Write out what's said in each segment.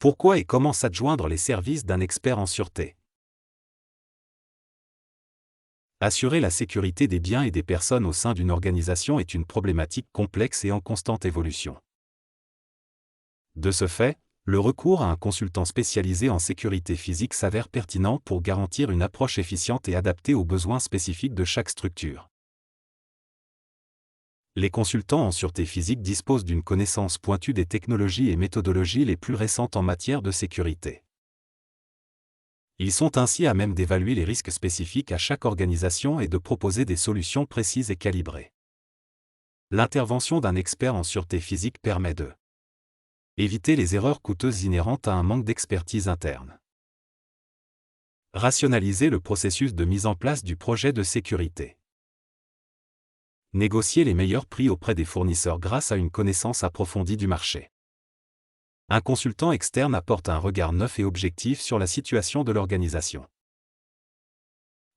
Pourquoi et comment s'adjoindre les services d'un expert en sûreté? Assurer la sécurité des biens et des personnes au sein d'une organisation est une problématique complexe et en constante évolution. De ce fait, le recours à un consultant spécialisé en sécurité physique s'avère pertinent pour garantir une approche efficiente et adaptée aux besoins spécifiques de chaque structure. Les consultants en sûreté physique disposent d'une connaissance pointue des technologies et méthodologies les plus récentes en matière de sécurité. Ils sont ainsi à même d'évaluer les risques spécifiques à chaque organisation et de proposer des solutions précises et calibrées. L'intervention d'un expert en sûreté physique permet de éviter les erreurs coûteuses inhérentes à un manque d'expertise interne. Rationaliser le processus de mise en place du projet de sécurité. Négocier les meilleurs prix auprès des fournisseurs grâce à une connaissance approfondie du marché. Un consultant externe apporte un regard neuf et objectif sur la situation de l'organisation.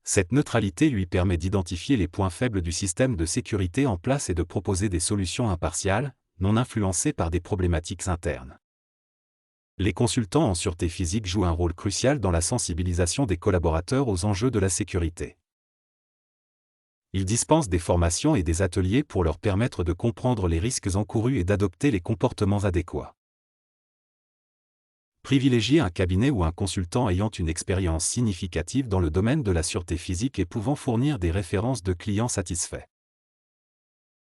Cette neutralité lui permet d'identifier les points faibles du système de sécurité en place et de proposer des solutions impartiales, non influencées par des problématiques internes. Les consultants en sûreté physique jouent un rôle crucial dans la sensibilisation des collaborateurs aux enjeux de la sécurité. Ils dispensent des formations et des ateliers pour leur permettre de comprendre les risques encourus et d'adopter les comportements adéquats. Privilégier un cabinet ou un consultant ayant une expérience significative dans le domaine de la sûreté physique et pouvant fournir des références de clients satisfaits.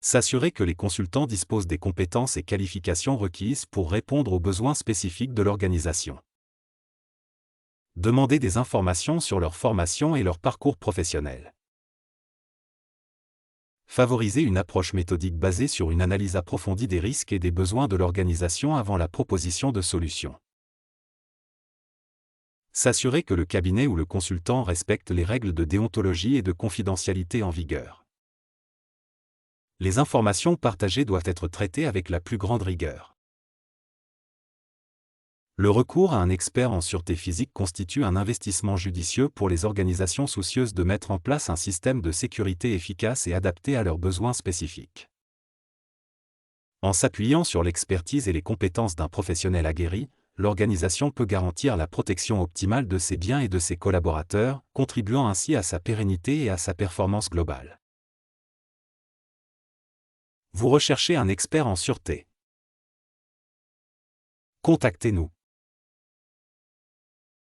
S'assurer que les consultants disposent des compétences et qualifications requises pour répondre aux besoins spécifiques de l'organisation. Demander des informations sur leur formation et leur parcours professionnel. Favoriser une approche méthodique basée sur une analyse approfondie des risques et des besoins de l'organisation avant la proposition de solutions. S'assurer que le cabinet ou le consultant respecte les règles de déontologie et de confidentialité en vigueur. Les informations partagées doivent être traitées avec la plus grande rigueur. Le recours à un expert en sûreté physique constitue un investissement judicieux pour les organisations soucieuses de mettre en place un système de sécurité efficace et adapté à leurs besoins spécifiques. En s'appuyant sur l'expertise et les compétences d'un professionnel aguerri, l'organisation peut garantir la protection optimale de ses biens et de ses collaborateurs, contribuant ainsi à sa pérennité et à sa performance globale. Vous recherchez un expert en sûreté? Contactez-nous.